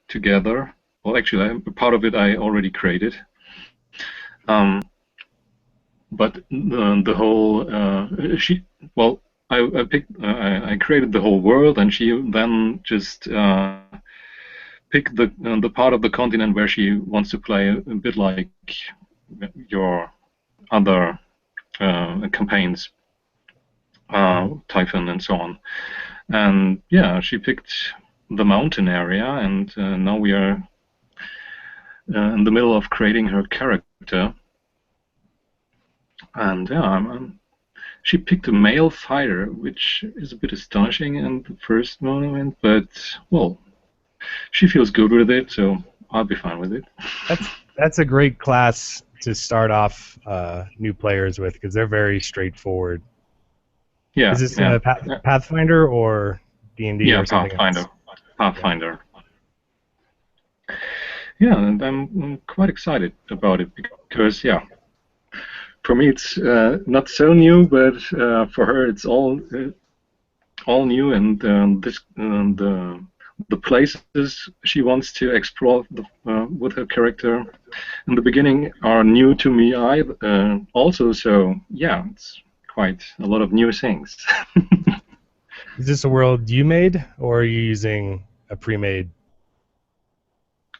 together. Well, actually, part of it I already created. Um, but the whole well, I created the whole world, and she then just picked the part of the continent where she wants to play, a bit like your other campaigns, Typhon and so on. And yeah, she picked the mountain area, and now we are in the middle of creating her character. And yeah, she picked a male fighter, which is a bit astonishing in the first moment, but well, she feels good with it, so I'll be fine with it. That's a great class to start off new players with because they're very straightforward. Yeah, Is this yeah, Pathfinder or D&D yeah, or something else? Pathfinder. Yeah, and I'm quite excited about it because yeah, for me it's not so new, but for her it's all new, and the places she wants to explore with her character in the beginning are new to me also. So yeah, it's quite a lot of new things. Is this a world you made, or are you using a pre-made?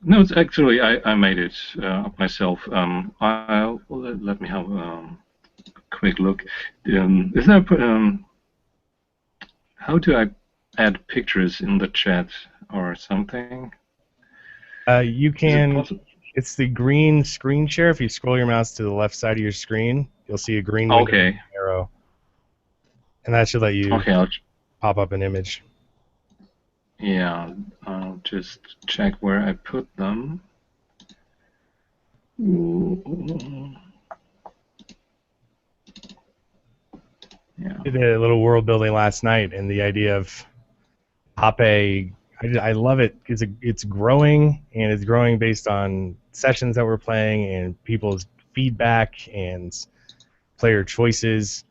No, it's actually I made it up myself. Let me have a quick look. Is there how do I add pictures in the chat or something? You Is it can. possible? It's the green screen share. If you scroll your mouse to the left side of your screen, you'll see a green window with Okay. an arrow, and that should let you Okay. pop up an image. Yeah. I'll just check where I put them. Ooh. Yeah. Did a little world building last night, and the idea of Pape, I love it because it's growing, and it's growing based on sessions that we're playing and people's feedback and player choices.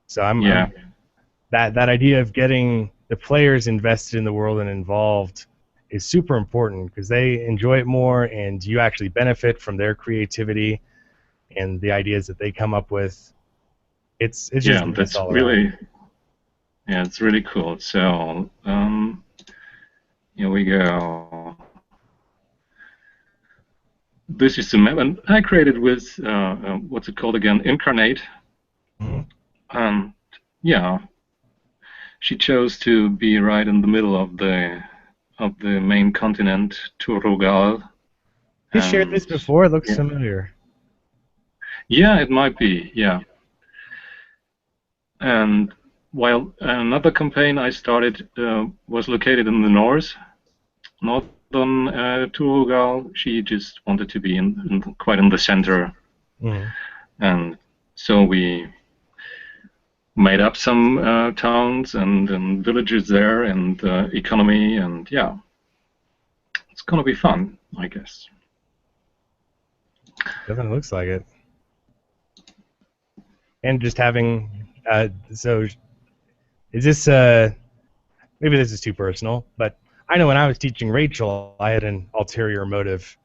So Yeah. that idea of getting the players invested in the world and involved is super important because they enjoy it more, and you actually benefit from their creativity and the ideas that they come up with. It's just Yeah. nice That's all around. really it's really cool. So here we go. This is the map, and I created with what's it called again? Incarnate. Mm-hmm. And yeah, she chose to be right in the middle of the main continent, Turugal. You shared And this before. It looks yeah, familiar. yeah, it might be, yeah. And while another campaign I started was located in the northern Turugal, she just wanted to be quite in the center, Mm-hmm. and so we made up some towns and villages there, and economy, and yeah, it's gonna be fun, I guess. Definitely looks like it. And just having so is this maybe this is too personal, but I know when I was teaching Rachel, I had an ulterior motive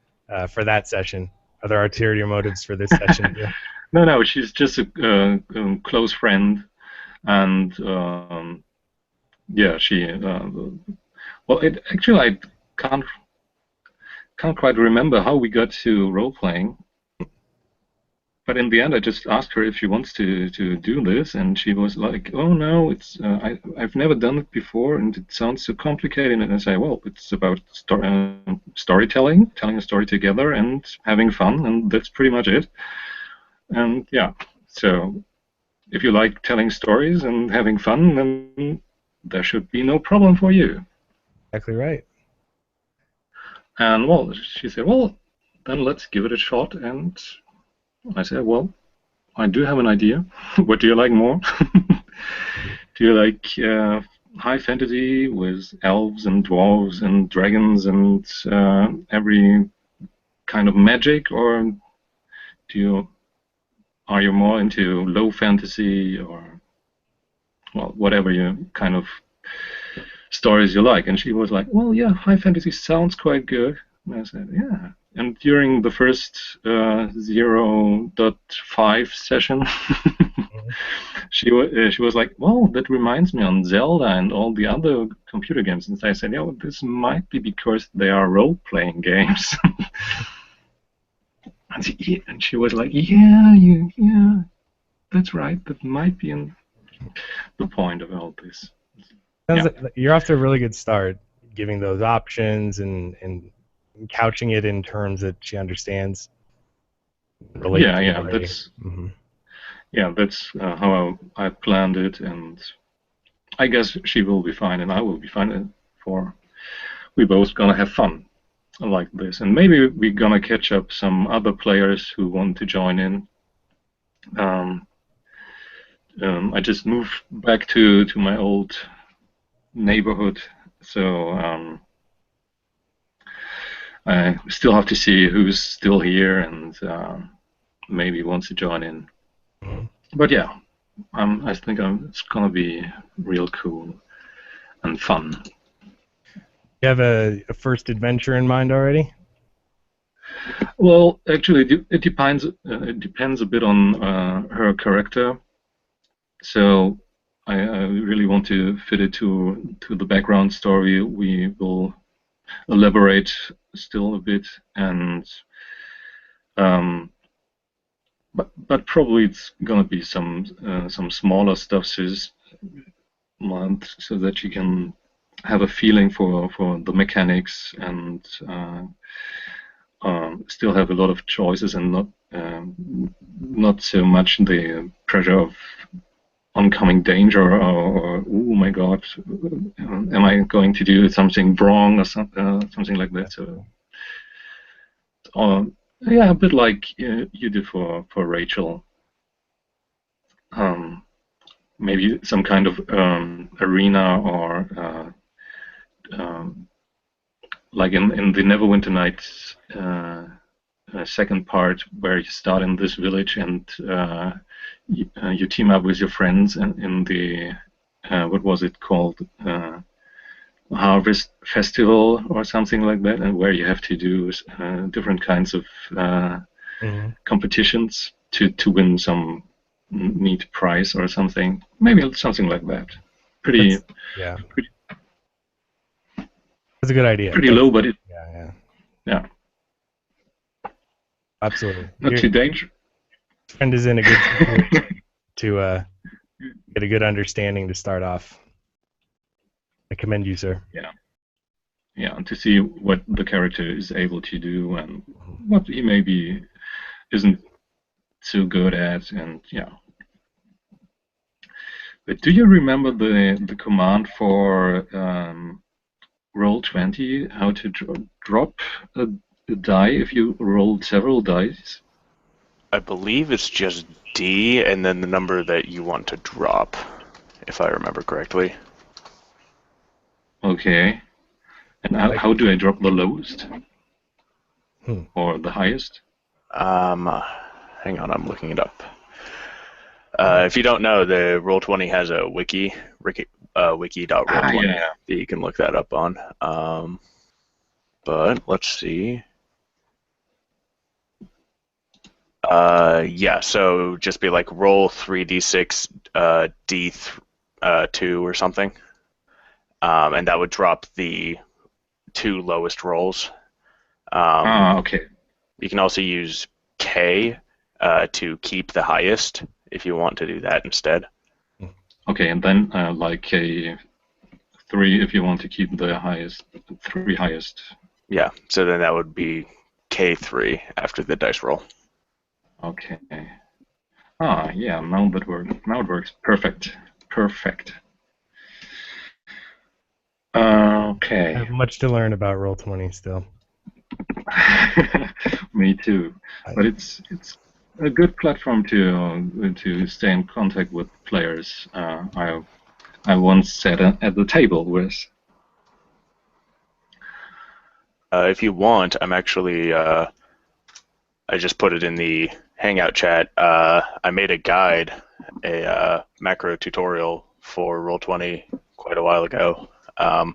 for that session. Are there ulterior motives for this session too? No, she's just a close friend, and yeah, she. Well, actually I can't quite remember how we got to role playing, but in the end, I just asked her if she wants to do this, and she was like, "Oh no, I've never done it before, and it sounds so complicated." And I say, "Well, it's about storytelling, telling a story together, and having fun, and that's pretty much it." And yeah, so if you like telling stories and having fun, then there should be no problem for you. Exactly right. And well, she said, "Well, then let's give it a shot." And I said, "Well, I do have an idea. What do you like more? Do you like high fantasy with elves and dwarves and dragons and every kind of magic, or do you are you more into low fantasy, or well, whatever you kind of stories you like. And she was like, well, yeah, high fantasy sounds quite good. And I said, yeah. And during the first 0.5 session, Mhm. she was like, well, that reminds me on Zelda and all the other computer games. And I said, yeah, well, this might be because they are role-playing games. And she was like, yeah, yeah, that's right. That might be the point of all this. Sounds Yeah, like you're off to a really good start, giving those options and couching it in terms that she understands, relate to yeah. already. Mm-hmm. That's how I planned it, and I guess she will be fine, and I will be fine. And for we both gonna have fun like this, and maybe we're gonna catch up some other players who want to join in. Um, I just moved back to my old neighborhood, so I still have to see who's still here and maybe wants to join in. Mm-hmm. But yeah, I think it's gonna be real cool and fun. You have a first adventure in mind already? Well, actually, it depends. It depends a bit on her character. So I really want to fit it to the background story. We will elaborate still a bit, and um, but probably it's gonna be some smaller stuff so that you can have a feeling for the mechanics and still have a lot of choices and not so much the pressure of oncoming danger or oh my god, am I going to do something wrong or something like that. So, yeah, a bit like you did for Rachel. Um, Maybe some kind of arena or um, like in the Neverwinter Nights second part where you start in this village and you team up with your friends and in the what was it called, Harvest Festival or something like that, and where you have to do different kinds of Mm-hmm. competitions to win some neat prize or something. Maybe something like that. Pretty That's yeah. pretty, That's a good idea. pretty That's low, but yeah. yeah, Absolutely. not Your too dangerous. friend is in a good situation to get a good understanding to start off. I commend you, sir. Yeah, yeah, and to see what the character is able to do and what he maybe isn't so good at, and yeah. But do you remember the command for Roll20? How to drop a die if you rolled several dice? I believe it's just D and then the number that you want to drop, if I remember correctly. Okay. And Like, how do I drop the lowest hmm. or the highest? Um, Hang on, I'm looking it up. If you don't know, the Roll20 has a Ah, wiki.roll20 yeah. that you can look that up on. But let's see. Yeah, so just be like roll 3d6 d2 or something, and that would drop the two lowest rolls. Okay. You can also use K to keep the highest if you want to do that instead. Okay, and then like a 3 if you want to keep the highest, 3 highest. Yeah, so then that would be K3 after the dice roll. Okay. Ah, yeah, now that works. Now it works. Perfect. Perfect. I Okay. have much to learn about Roll20 still. Me too. But it's a good platform to stay in contact with players. I once sat at the table with. If you want, I'm actually, I just put it in the Hangout chat. I made a guide, a macro tutorial for Roll20 quite a while ago. I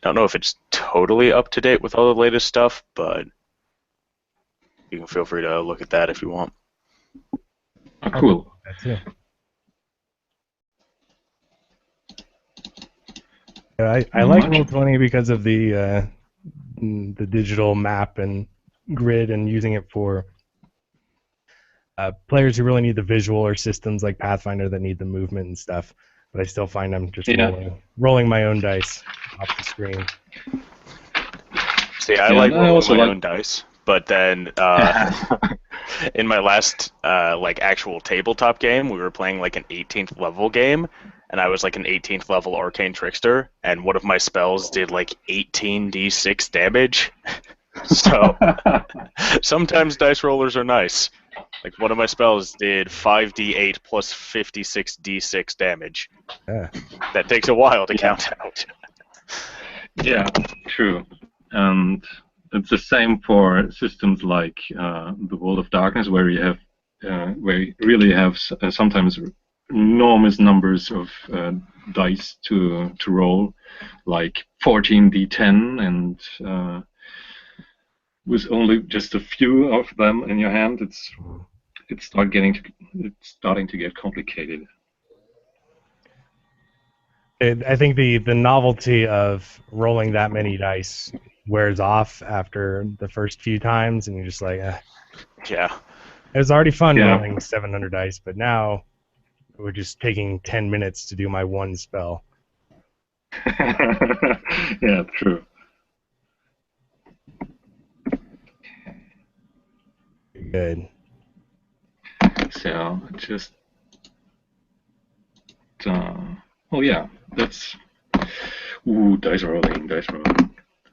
don't know if it's totally up to date with all the latest stuff, but you can feel free to look at that if you want. Oh, cool. That too. Yeah, I like Roll20 because of the digital map and grid and using it for players who really need the visual or systems like Pathfinder that need the movement and stuff. But I still find I'm just rolling my own dice off the screen. See, I like rolling my own dice, but then in my last like actual tabletop game, we were playing like an 18th level game, and I was like an 18th level arcane trickster, and one of my spells did like 18d6 damage. So sometimes dice rollers are nice. Like one of my spells did 5d8 plus 56d6 damage. Yeah. That takes a while to count out. Yeah, true. And it's the same for systems like the World of Darkness, where you really have sometimes enormous numbers of dice to roll, like 14d10, and with only just a few of them in your hand, it's starting to get complicated. I think the novelty of rolling that many dice wears off after the first few times, and you're just like, yeah. It was already fun rolling 700 dice, but now we're just taking 10 minutes to do my one spell. Yeah, true. Good. So just oh yeah, that's dice rolling.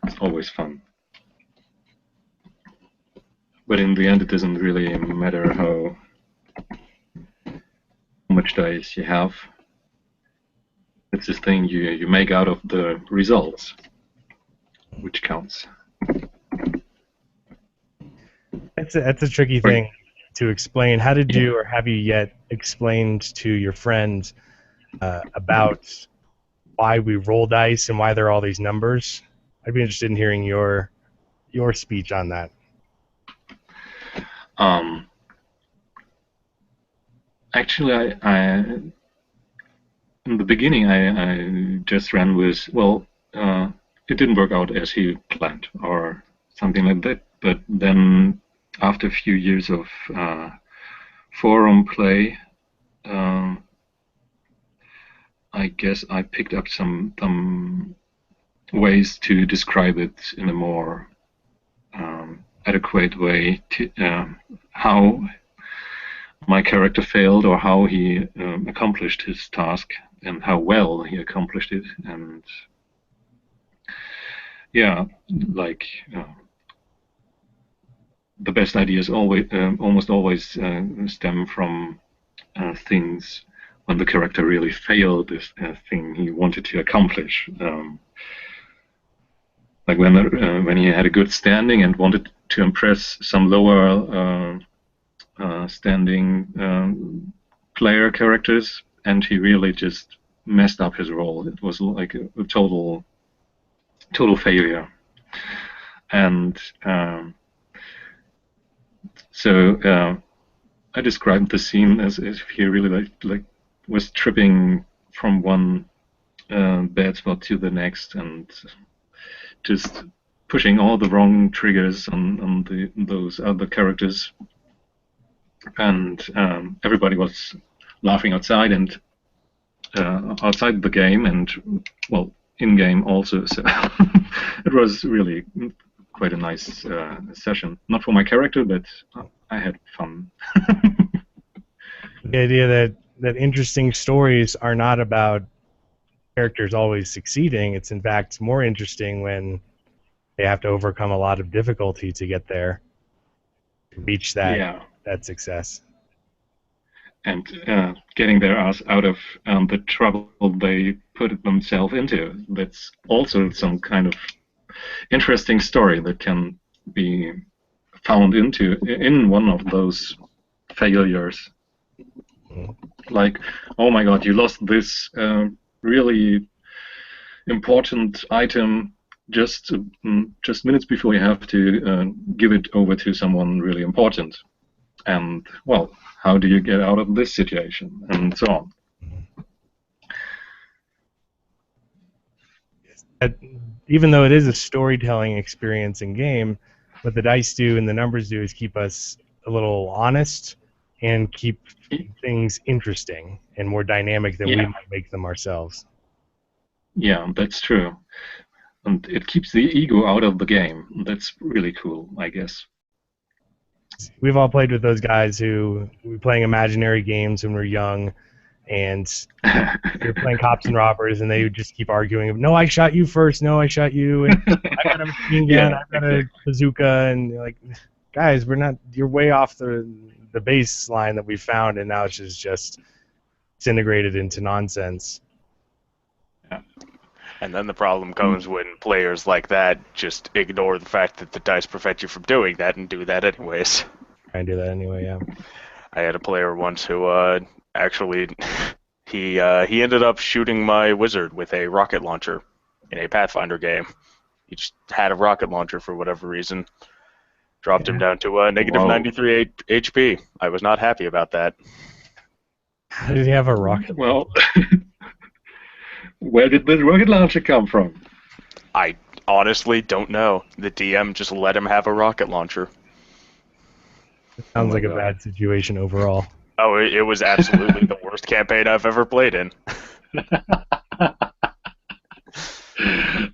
It's always fun. But in the end, it doesn't really matter how much dice you have. It's this thing you make out of the results, which counts. That's a tricky thing to explain. How did you, or have you yet explained to your friends about why we roll dice and why there are all these numbers? I'd be interested in hearing your speech on that. Actually, I in the beginning I just ran with, well, it didn't work out as he planned or something like that. But then after a few years of forum play, I guess I picked up some ways to describe it in a more adequate way to how my character failed or how he accomplished his task and how well he accomplished it. And yeah, like the best ideas almost always stem from things when the character really failed this thing he wanted to accomplish. Like when he had a good standing and wanted to impress some lower standing player characters, and he really just messed up his role. It was like a total failure. And so I described the scene as if he really like was tripping from one bad spot to the next and just pushing all the wrong triggers on those other characters. And everybody was laughing outside and outside the game, and well, in game also. So it was really quite a nice session. Not for my character, but I had fun. The idea that interesting stories are not about characters always succeeding. It's in fact more interesting when they have to overcome a lot of difficulty to get there, to reach that success. And getting their ass out of the trouble they put themselves into. That's also some kind of interesting story that can be found in one of those failures. Like, oh my god, you lost this really important item just minutes before you have to give it over to someone really important. And, well, how do you get out of this situation? And so on. Even though it is a storytelling experience in game, what the dice do and the numbers do is keep us a little honest and keep things interesting and more dynamic than we might make them ourselves. Yeah, that's true. And it keeps the ego out of the game. That's really cool, I guess. We've all played with those guys who were playing imaginary games when we were young, and you're playing cops and robbers, and they would just keep arguing. No, I shot you first. No, I shot you. And I've got a machine gun. I've got a bazooka. And you're like, guys, we're not. You're way off the baseline that we found, and now it's just disintegrated into nonsense. Yeah. And then the problem comes when players like that just ignore the fact that the dice prevent you from doing that and do that anyways. Try and do that anyway, yeah. I had a player once who actually he ended up shooting my wizard with a rocket launcher in a Pathfinder game. He just had a rocket launcher for whatever reason. Dropped him down to negative 93 HP. I was not happy about that. How did he have a rocket launcher? Well, where did the rocket launcher come from? I honestly don't know. The DM just let him have a rocket launcher. It sounds like a bad situation overall. Oh, it was absolutely the worst campaign I've ever played in.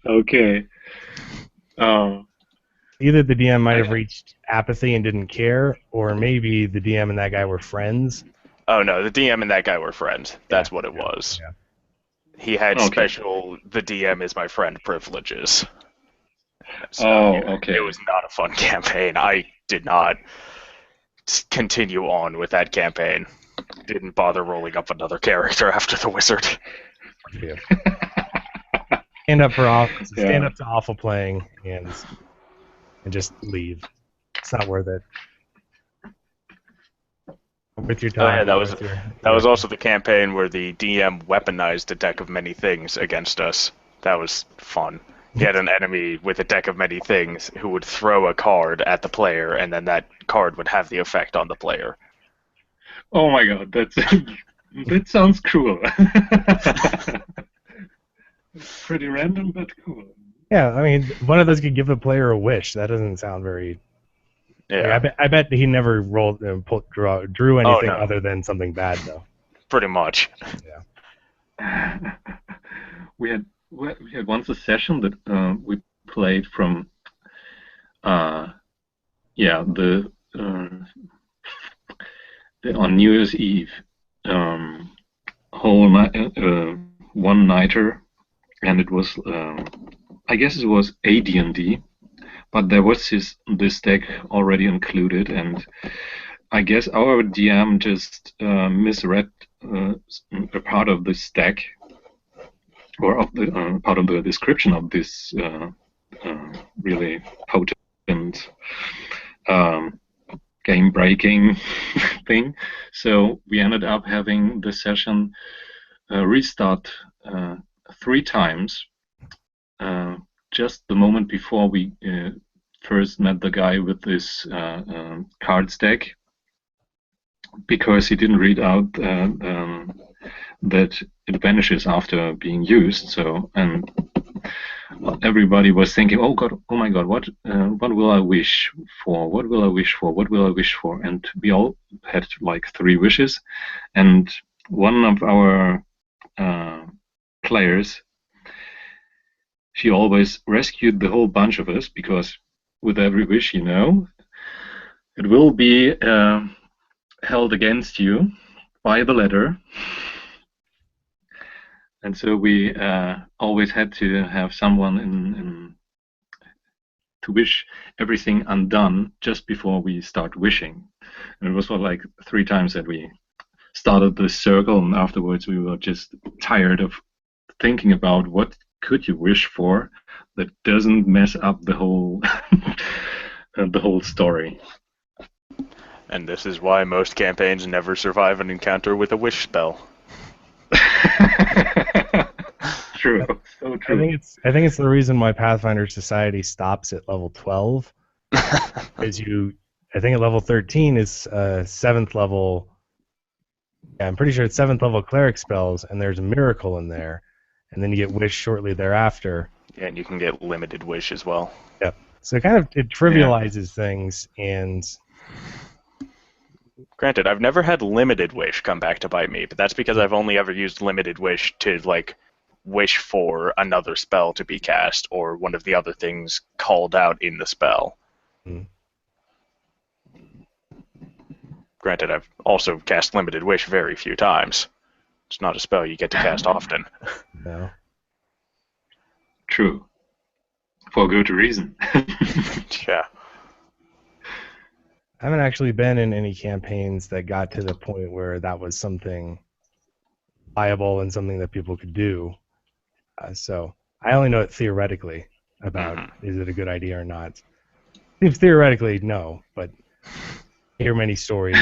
Okay. Either the DM might have reached apathy and didn't care, or maybe the DM and that guy were friends. Oh, no, the DM and that guy were friends. That's what it was. Yeah. He had special, the DM is my friend privileges. So, okay. It was not a fun campaign. I did not continue on with that campaign. Didn't bother rolling up another character after the wizard. Yeah. Stand up to awful playing and just leave. It's not worth it. With your time. Oh, yeah, that was also the campaign where the DM weaponized a deck of many things against us. That was fun. He had an enemy with a deck of many things who would throw a card at the player, and then that card would have the effect on the player. Oh my god, that sounds cruel. Pretty random, but cool. Yeah, I mean, one of those could give the player a wish. That doesn't sound very... Yeah. I bet he never rolled and drew anything other than something bad, though. Pretty much. Yeah. We had once a session that we played from on New Year's Eve, whole one nighter, and it was I guess it was AD&D, but there was this deck already included, and I guess our DM just misread a part of this deck, or of the part of the description of this really potent game-breaking thing. So we ended up having the session restart 3 times, just the moment before we first met the guy with this cards deck, because he didn't read out that it vanishes after being used. So, and everybody was thinking, oh my god, what will I wish for? What will I wish for? What will I wish for? And we all had like 3 wishes, and one of our players, she always rescued the whole bunch of us, because with every wish, it will be held against you by the letter. And so we always had to have someone to wish everything undone just before we start wishing. And it was like 3 times that we started this circle, and afterwards we were just tired of thinking about what could you wish for that doesn't mess up the whole the whole story. And this is why most campaigns never survive an encounter with a wish spell. true. So I true. think it's the reason why Pathfinder Society stops at level 12. Is I think at level 13 is 7th level. Yeah, I'm pretty sure it's 7th level cleric spells, and there's a miracle in there, and then you get wish shortly thereafter. Yeah, and you can get limited wish as well. Yep. So it trivializes things, and Granted, I've never had limited wish come back to bite me, but that's because I've only ever used limited wish to like wish for another spell to be cast or one of the other things called out in the spell. Mm. Granted, I've also cast limited wish very few times. It's not a spell you get to cast often. no. True. For good reason. Yeah. I haven't actually been in any campaigns that got to the point where that was something viable and something that people could do. So I only know it theoretically about is it a good idea or not. Seems theoretically no, but I hear many stories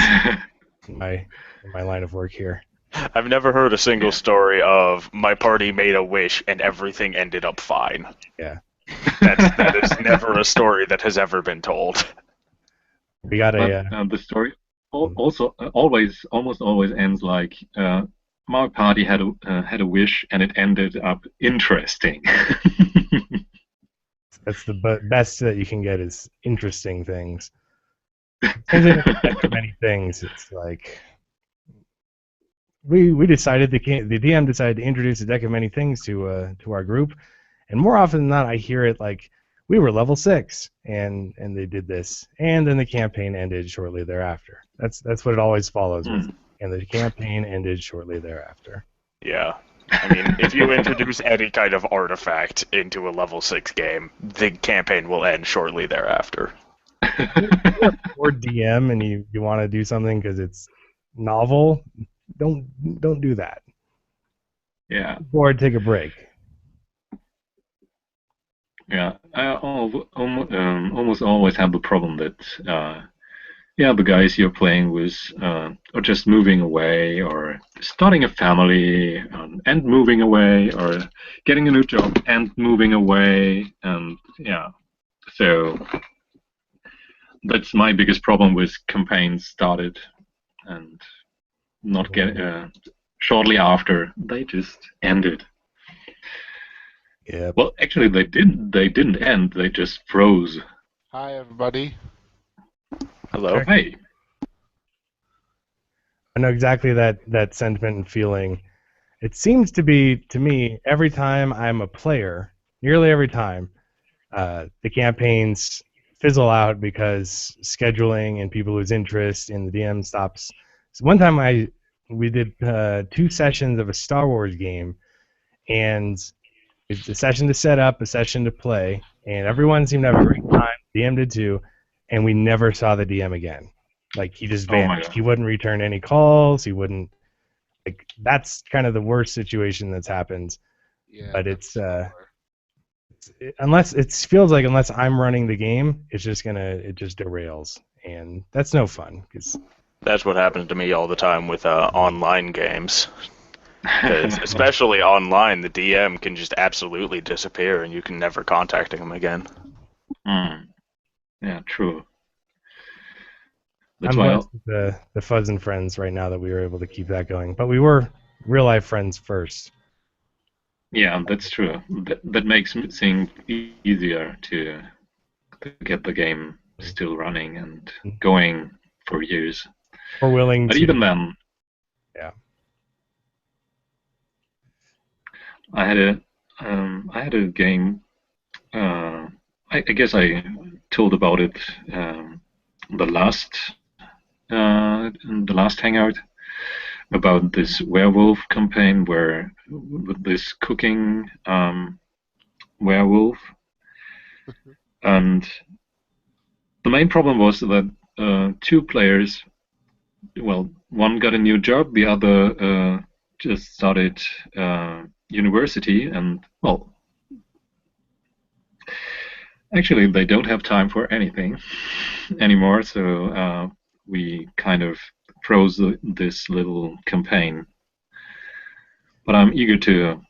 in my line of work here. I've never heard a single story of my party made a wish and everything ended up fine. Yeah. That is never a story that has ever been told. We got the story also almost always ends like my party had a wish and it ended up interesting. That's the best that you can get is interesting things. Turns into many things. It's like we decided the DM decided to introduce a deck of many things to our group, and more often than not, I hear it like we were level 6 and they did this, and then the campaign ended shortly thereafter. That's what it always follows with, and the campaign ended shortly thereafter. Yeah. I mean, if you introduce any kind of artifact into a level 6 game, the campaign will end shortly thereafter. Or DM and you want to do something because it's novel, don't do that. Yeah. Or take a break. Yeah, I almost always have the problem that the guys you're playing with are just moving away or starting a family and moving away or getting a new job and moving away, and so that's my biggest problem with campaigns started and not get shortly after they just ended. Yeah. Well, actually, they didn't end. They just froze. Hi, everybody. Hello. Hey. I know exactly that sentiment and feeling. It seems to be, to me, every time I'm a player, nearly every time, the campaigns fizzle out because scheduling and people lose interest and the DM stops. So one time we did 2 sessions of a Star Wars game, and it's a session to set up, a session to play, and everyone seemed to have a great time. DM did too, and we never saw the DM again. Like, he just vanished. He wouldn't return any calls. He wouldn't. Like, that's kind of the worst situation that's happened. Yeah, but it's unless it feels like unless I'm running the game, it just derails, and that's no fun. Cause that's what happens to me all the time with online games. Because especially online, the DM can just absolutely disappear, and you can never contact him again. Yeah, true. That's I'm why blessed with the Fuzz and Friends right now that we were able to keep that going. But we were real life friends first. Yeah, that's true. That makes things easier to get the game still running and going for years. We're willing but to. Even then, yeah. I had a game. I guess I told about it the last hangout about this werewolf campaign where with this cooking werewolf, and the main problem was that 2 players, well, one got a new job, the other just started university, and well, actually they don't have time for anything anymore, so we kind of froze this little campaign. But I'm eager to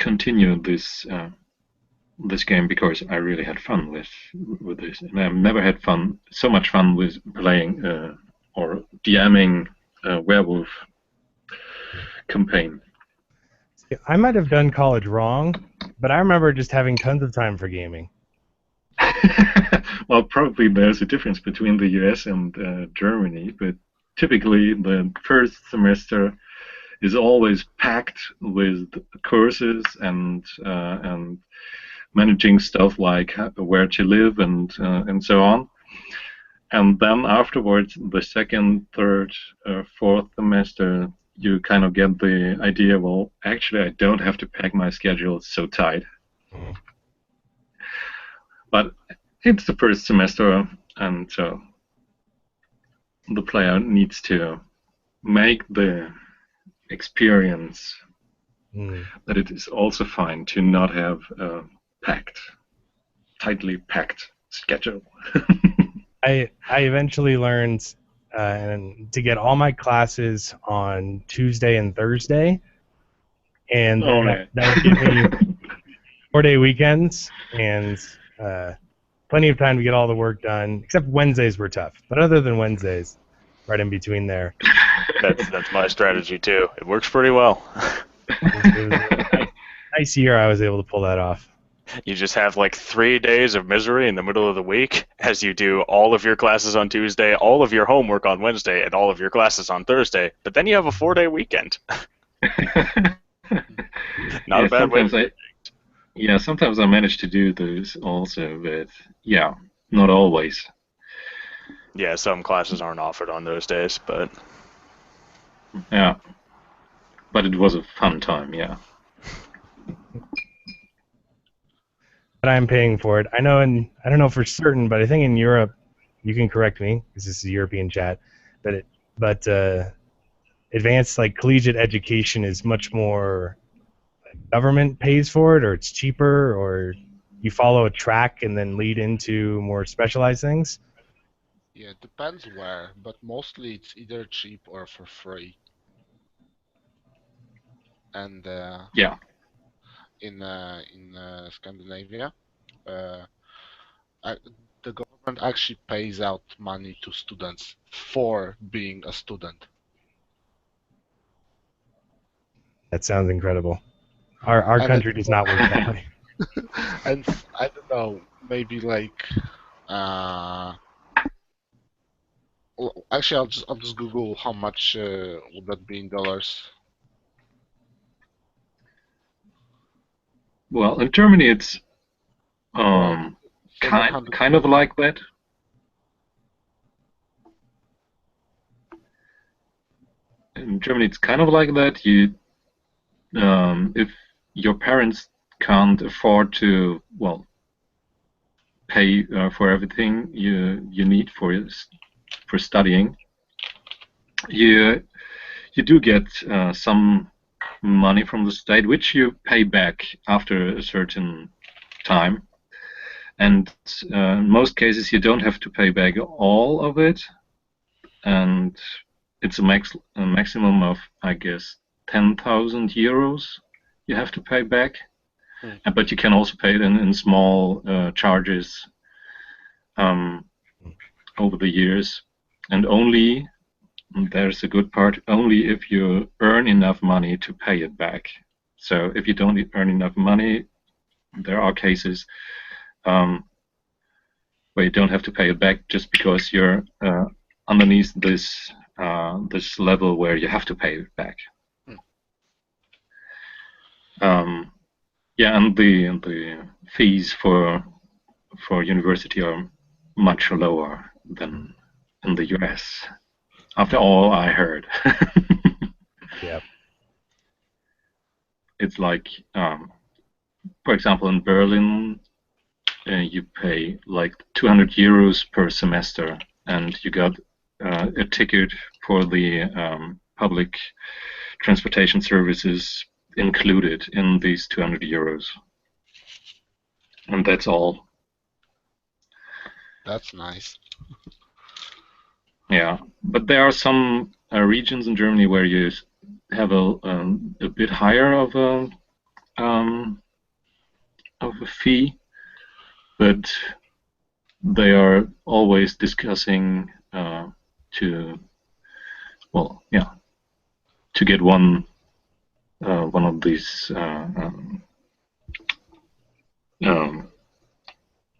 continue this game because I really had fun with this, and I've never had so much fun with playing or DMing a werewolf campaign. I might have done college wrong, but I remember just having tons of time for gaming. Well, probably there's a difference between the US and Germany, but typically the first semester is always packed with courses and managing stuff like where to live and so on. And then afterwards, the second, third, fourth semester, you kind of get the idea, well, actually, I don't have to pack my schedule so tight. But it's the first semester, and so the player needs to make the experience that it is also fine to not have a tightly packed schedule. I eventually learned to get all my classes on Tuesday and Thursday, and that would give me 4-day weekends and plenty of time to get all the work done. Except Wednesdays were tough, but other than Wednesdays, right in between there. That's my strategy too. It works pretty well. It was a nice year I was able to pull that off. You just have like 3 days of misery in the middle of the week as you do all of your classes on Tuesday, all of your homework on Wednesday, and all of your classes on Thursday. But then you have a 4-day weekend. Not a bad way. Sometimes I manage to do those also, but yeah, not always. Yeah, some classes aren't offered on those days, but yeah, but it was a fun time, yeah. But I'm paying for it. I know, and I don't know for certain, but I think in Europe, you can correct me because this is a European chat, but advanced like collegiate education is much more government pays for it, or it's cheaper, or you follow a track and then lead into more specialized things. Yeah, it depends where, but mostly it's either cheap or for free. And yeah, in Scandinavia, the government actually pays out money to students for being a student. That sounds incredible. Our country does not work that way. And I don't know, maybe like actually I'll just Google how much would that be in dollars. Well, in Germany it's kind of like that. In Germany it's kind of like that. You if your parents can't afford to, well, pay for everything you need for studying, you do get some money from the state, which you pay back after a certain time. And in most cases, you don't have to pay back all of it, and it's a maximum of, I guess, 10,000 euros you have to pay back. But you can also pay it in small charges over the years, and only, there's a good part, only if you earn enough money to pay it back. So if you don't earn enough money, there are cases where you don't have to pay it back just because you're underneath this level where you have to pay it back. Yeah, and the fees for university are much lower than in the US. After all I heard. Yeah. It's like, for example, in Berlin, you pay like 200 euros per semester, and you got a ticket for the public transportation services included in these 200 euros. And that's all. That's nice. Yeah, but there are some regions in Germany where you have a bit higher of of a fee, but they are always discussing to, well, yeah, to get one of these um,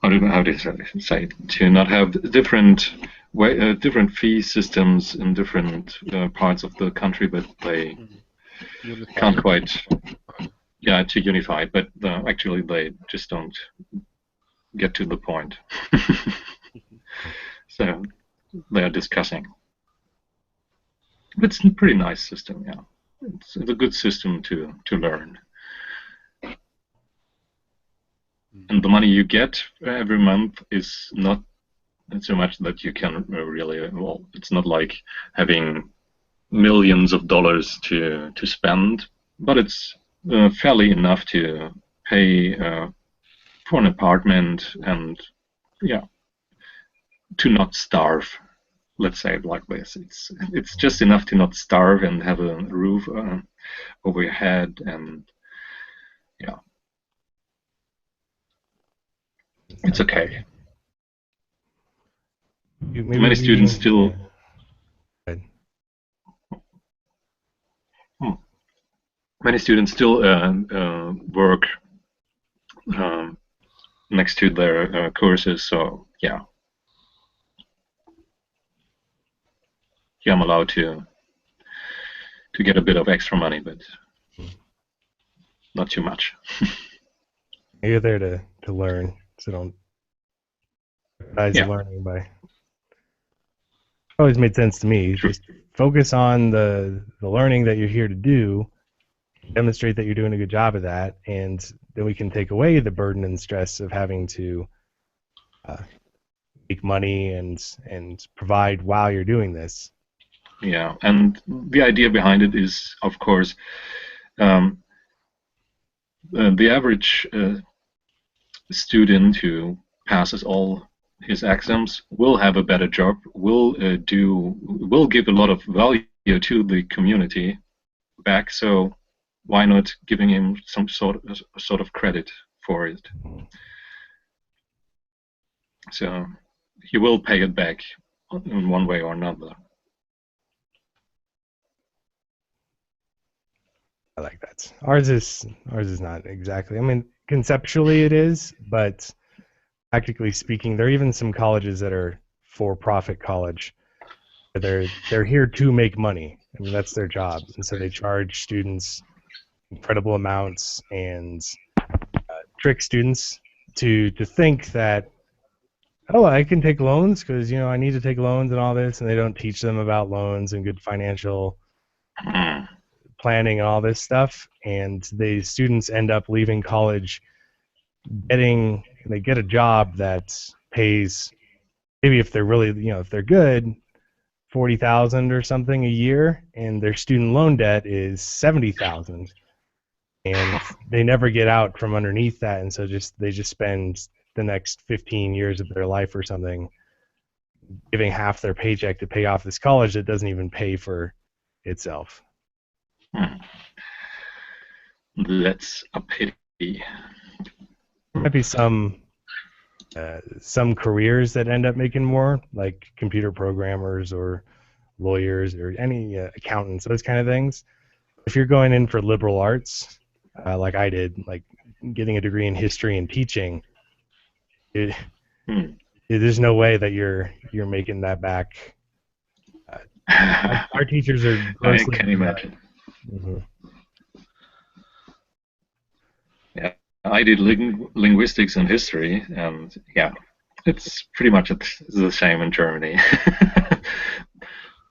how do you say it? To not have different fee systems in different parts of the country, but they Unify can't it. quite, yeah, to unify. But actually, they just don't get to the point. So they are discussing. It's a pretty nice system, yeah. It's a good system to learn. And the money you get every month is not so much that you can really, well, it's not like having millions of dollars to spend, but it's fairly enough to pay for an apartment and, yeah, to not starve. Let's say it like this. It's just enough to not starve and have a roof over your head, and yeah, it's okay. Many students still many students still work next to their courses, so yeah, I'm allowed to get a bit of extra money, but not too much. You're there to learn, so don't jeopardize the learning by. Always made sense to me. True. Just focus on the learning that you're here to do, demonstrate that you're doing a good job of that, and then we can take away the burden and stress of having to make money and provide while you're doing this. Yeah, and the idea behind it is, of course, the average student who passes all his exams will have a better job, will give a lot of value to the community back. So why not giving him some sort of credit for it? So he will pay it back in one way or another. I like that. Ours is not exactly. I mean, conceptually it is, but practically speaking, there are even some colleges that are for-profit college. They're here to make money. I mean, that's their job, and so they charge students incredible amounts and trick students to think that, oh, I can take loans because I need to take loans and all this, and they don't teach them about loans and good financial planning and all this stuff, and the students end up leaving college they get a job that pays, maybe if they're really, if they're good, 40,000 or something a year, and their student loan debt is 70,000, and they never get out from underneath that, and so they just spend the next 15 years of their life or something giving half their paycheck to pay off this college that doesn't even pay for itself. That's a pity. Might be some careers that end up making more, like computer programmers or lawyers or any accountants, those kind of things. If you're going in for liberal arts, like I did, like getting a degree in history and teaching, there's no way that you're making that back. Our teachers are grossly. I can imagine. Mm-hmm. Yeah, I did linguistics and history, and yeah, it's pretty much the same in Germany.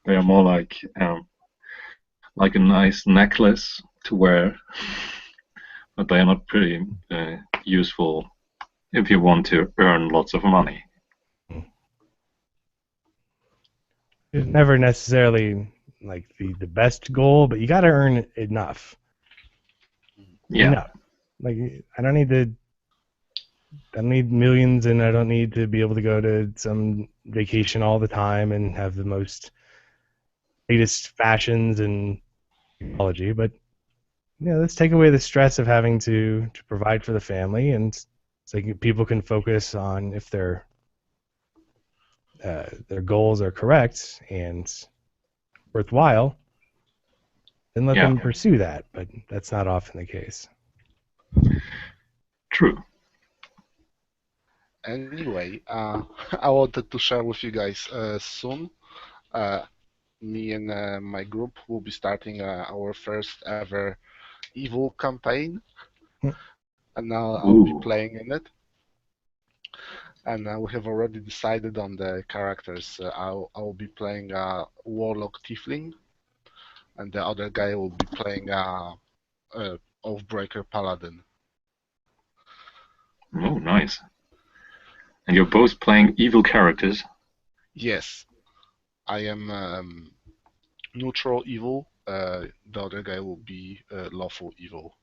They are more like a nice necklace to wear, but they are not pretty useful if you want to earn lots of money. It's never necessarily like the best goal, but you got to earn enough. Yeah. Enough. Like I don't need millions, and I don't need to be able to go to some vacation all the time and have the most latest fashions and technology, but let's take away the stress of having to provide for the family, and so people can focus on if their goals are correct and worthwhile, then let Yeah, them pursue that. But that's not often the case. true. Anyway, I wanted to share with you guys soon. Uh, Me and my group will be starting our first ever evil campaign, and now I'll be Ooh, playing in it. And we have already decided on the characters. I'll be playing Warlock Tiefling, and the other guy will be playing Oathbreaker Paladin. oh, nice. And you're both playing evil characters. Yes, I am neutral evil. The other guy will be lawful evil.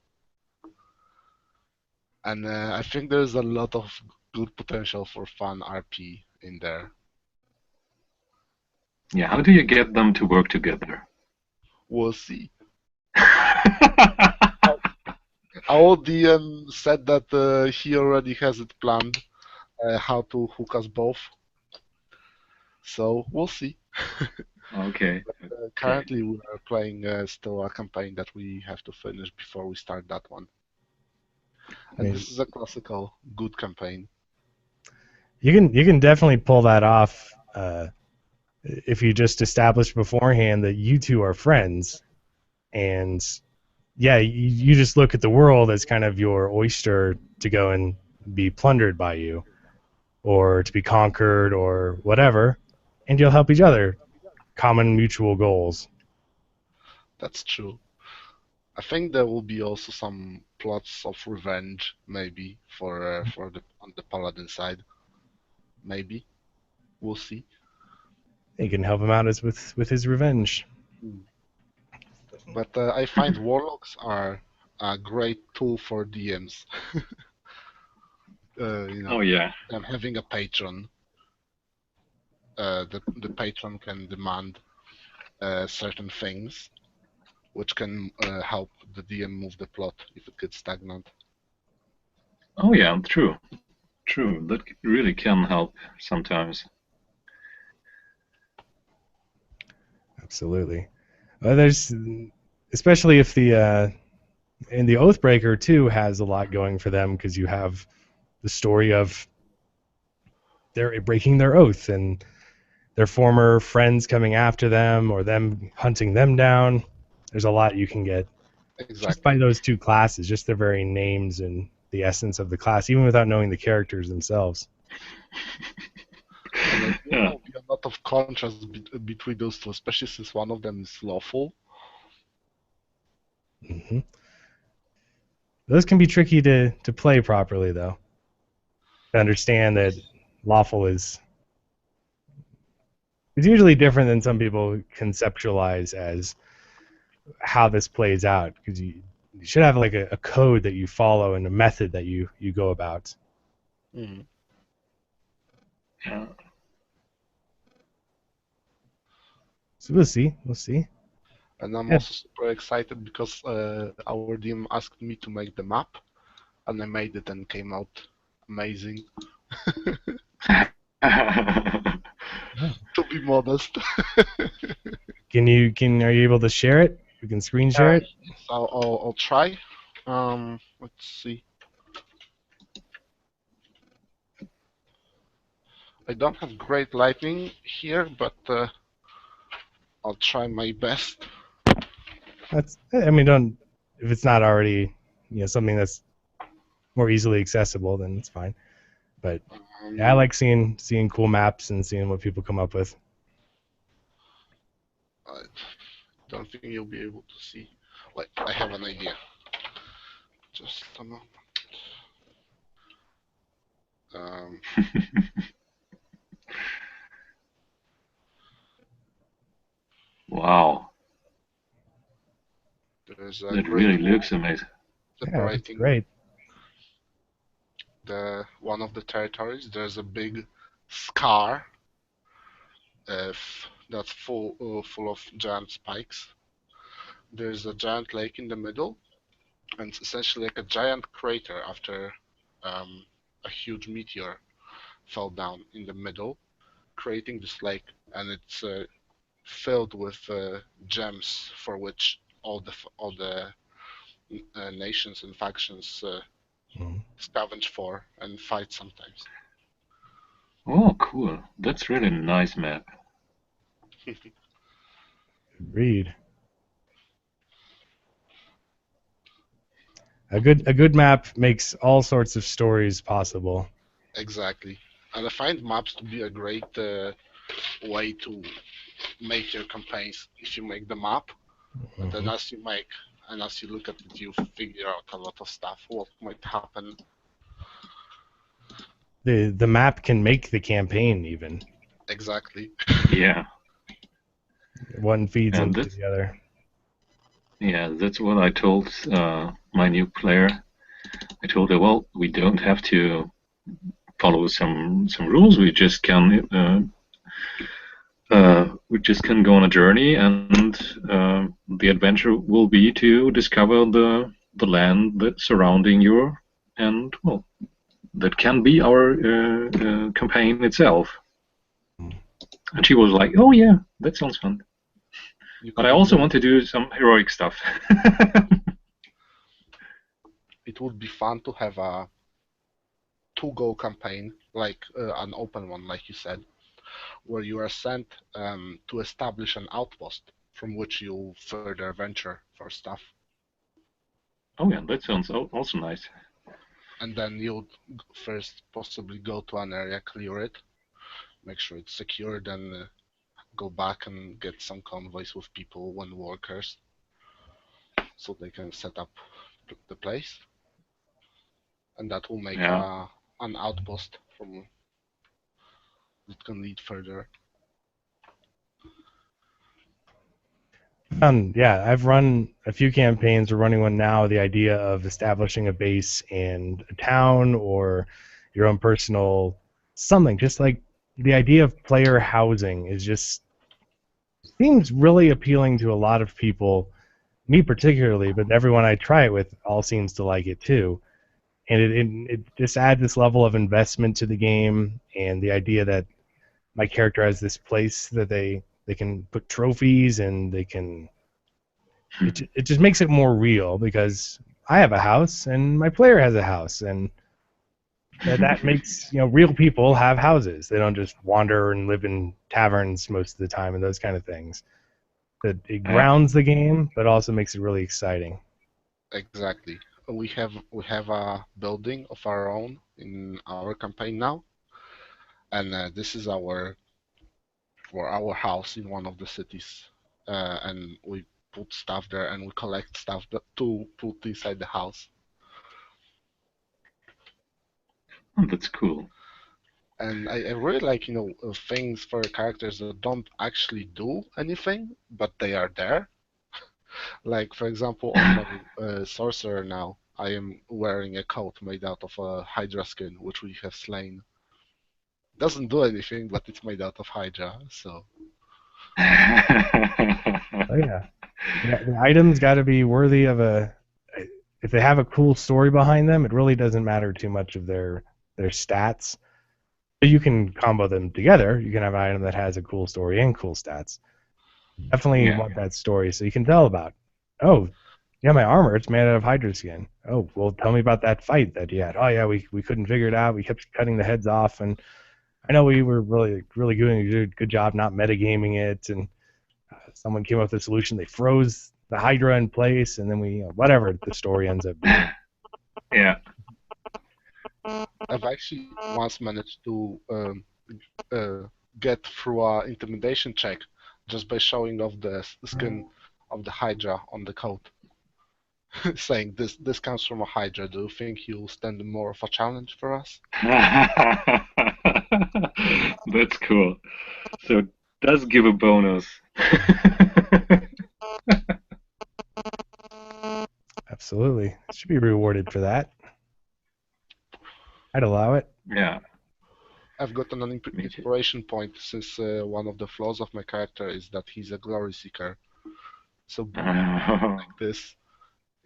And I think there's a lot of good potential for fun RP in there. Yeah, how do you get them to work together? We'll see. Our DM said that he already has it planned how to hook us both. So we'll see. Okay, But okay. currently, we are playing still a campaign that we have to finish before we start that one. I And mean, this is a classical good campaign. you can definitely pull that off if you just establish beforehand that you two are friends, and yeah, you just look at the world as kind of your oyster to go and be plundered by you, or to be conquered, or whatever, and you'll help each other. Common mutual goals. That's true. I think there will be also some plots of revenge, maybe for the on the paladin side. Maybe we'll see. You can help him out as with his revenge. Mm. But I find warlocks are a great tool for DMs. You Oh know, yeah. them having a patron. The patron can demand certain things, which can help the DM move the plot if it gets stagnant. Oh yeah, true. True. That really can help sometimes. Absolutely. There's especially if the and the Oathbreaker too has a lot going for them because you have the story of they're breaking their oath and their former friends coming after them or them hunting them down. There's a lot you can get just by Exactly. those two classes, just their very names and the essence of the class, even without knowing the characters themselves. And there Yeah. will be a lot of contrast between those two, especially since one of them is lawful. Hmm. Those can be tricky to play properly, though. To understand that lawful is it's usually different than some people conceptualize as how this plays out because you should have like a code that you follow and a method that you go about. Mm. Yeah. So we'll see. And I'm Yeah, also super excited because our DM asked me to make the map, and I made it and came out amazing. To be modest. are you able to share it? You can screen share it. So I'll try. Let's see. I don't have great lighting here, but I'll try my best. That's I mean don't if it's not already something that's more easily accessible then it's fine. But yeah, I Um, like seeing cool maps and seeing what people come up with. I don't think you'll be able to see. Wait, I have an idea. Just a moment. Um, Wow, there's a that great really looks wall amazing. Yeah, that's separating great. the one of the territories. There's a big scar that's full of giant spikes. There's a giant lake in the middle, and it's essentially like a giant crater after a huge meteor fell down in the middle, creating this lake, and it's filled with gems for which all the nations and factions scavenge for and fight sometimes. Oh, cool. That's really a nice map. Agreed. A good map makes all sorts of stories possible. Exactly. And I find maps to be a great way to make your campaigns. If you make the map, and then as you make and as you look at it, you figure out a lot of stuff, what might happen. The map can make the campaign even. Exactly. Yeah. One feeds And into the other. yeah, that's what I told my new player. I told her, well, we don't have to follow some rules. We just can go on a journey, and the adventure will be to discover the land that's surrounding you, and well, that can be our campaign itself. And she was like, "Oh yeah, that sounds fun." But I also want to do some heroic stuff. It would be fun to have a to-go campaign, like an open one, like you said, where you are sent to establish an outpost from which you further venture for stuff. Oh yeah, that sounds also nice. And then you would first possibly go to an area, clear it, make sure it's secure, then go back and get some convoys with people and workers so they can set up the place. And that will make Yeah. an outpost from that can lead further. Yeah, I've run a few campaigns. We're running one now. The idea of establishing a base in a town or your own personal something, just like the idea of player housing is just seems really appealing to a lot of people. Me particularly, but everyone I try it with all seems to like it too. And it just adds this level of investment to the game, and the idea that my character has this place that they can put trophies and they can it just makes it more real because I have a house and my player has a house, and that makes real people have houses. They don't just wander and live in taverns most of the time and those kind of things. That it Yeah. grounds the game, but also makes it really exciting. Exactly. We have a building of our own in our campaign now, and this is our house in one of the cities, and we put stuff there and we collect stuff to put inside the house. Oh, that's cool. And I really like things for characters that don't actually do anything, but they are there. Like for example, on my sorcerer now, I am wearing a coat made out of a Hydra skin, which we have slain. Doesn't do anything, but it's made out of Hydra, so Oh yeah, the items got to be worthy of a. If they have a cool story behind them, it really doesn't matter too much of their stats. You can combo them together. You can have an item that has a cool story and cool stats. Definitely Yeah. want that story so you can tell about. Oh, yeah, my armor, it's made out of Hydra skin. Oh, well, tell me about that fight that you had. Oh yeah, we couldn't figure it out. We kept cutting the heads off, and I know we were really doing a good job not metagaming it, and someone came up with a solution. They froze the Hydra in place, and then we whatever the story ends up being. Yeah. I've actually once managed to uh, get through a intimidation check just by showing off the skin of the Hydra on the coat, saying this comes from a Hydra. Do you think you'll stand more of a challenge for us? That's cool. So it does give a bonus. Absolutely, should be rewarded for that. I'd allow it. Yeah. I've gotten an Me too. inspiration point since one of the flaws of my character is that he's a glory seeker. So like this,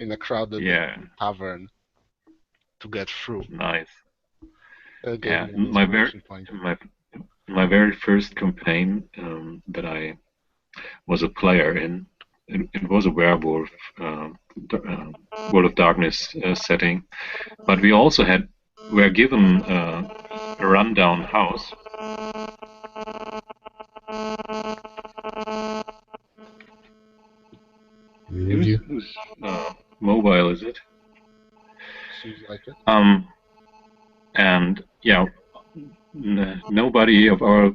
in a crowded Yeah, tavern to get through. nice. Gave Yeah, me an inspiration point. my very first campaign that I was a player in, it was a werewolf World of Darkness setting, but we also were given a rundown house. We lose you. Whose mobile is it? Seems like it. And yeah, nobody of our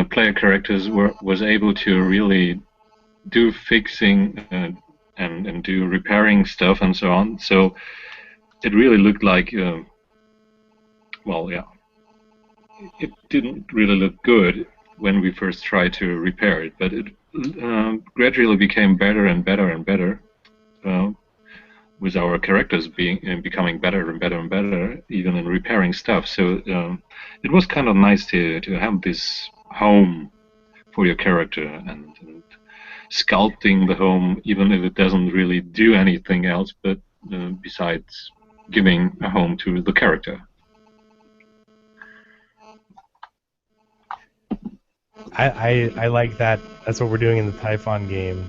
player characters was able to really do fixing and do repairing stuff and so on. So it really looked like, well, yeah, it didn't really look good when we first tried to repair it, but it gradually became better and better and better. With our characters becoming better and better and better, even in repairing stuff. So it was kind of nice to have this home for your character and sculpting the home, even if it doesn't really do anything else, but besides giving a home to the character. I like that. That's what we're doing in the Typhon game.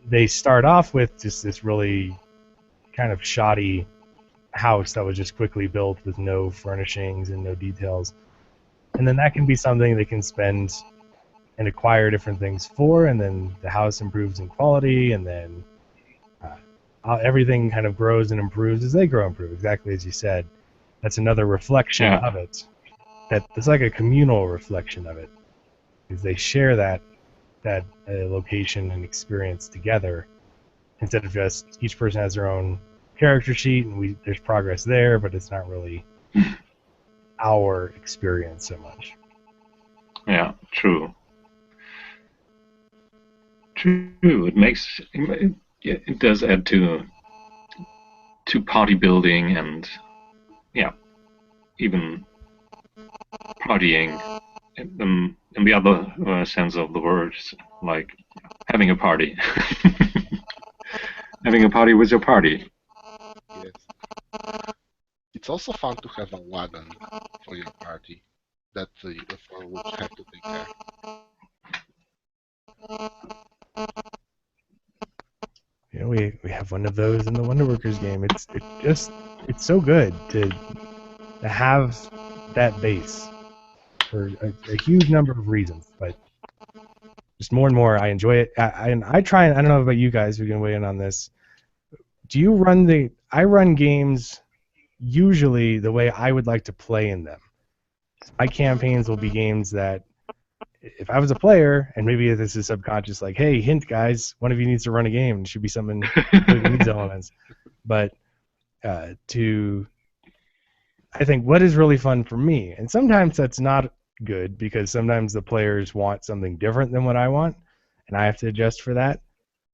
They start off with just this really kind of shoddy house that was just quickly built with no furnishings and no details, and then that can be something they can spend and acquire different things for, and then the house improves in quality, and then everything kind of grows and improves as they grow and improve. Exactly as you said. That's another reflection of it. It's like a communal reflection of it, because they share that location and experience together, instead of just each person has their own character sheet and there's progress there, but it's not really our experience so much. Yeah, true. It does add to party building and even partying in the other sense of the word, like having a party. Having a party with your party. Yes. It's also fun to have a wagon for your party that for which you have to take care. We have one of those in the Wonder Workers game. It's so good to have that base for a huge number of reasons, but just more and more I enjoy it. I try, and I don't know about you guys, we can weigh in on this. Do you run I run games usually the way I would like to play in them. My campaigns will be games that, if I was a player, and maybe this is subconscious, like, hey, hint, guys, one of you needs to run a game. It should be something with needs elements. But I think what is really fun for me, and sometimes that's not good because sometimes the players want something different than what I want, and I have to adjust for that.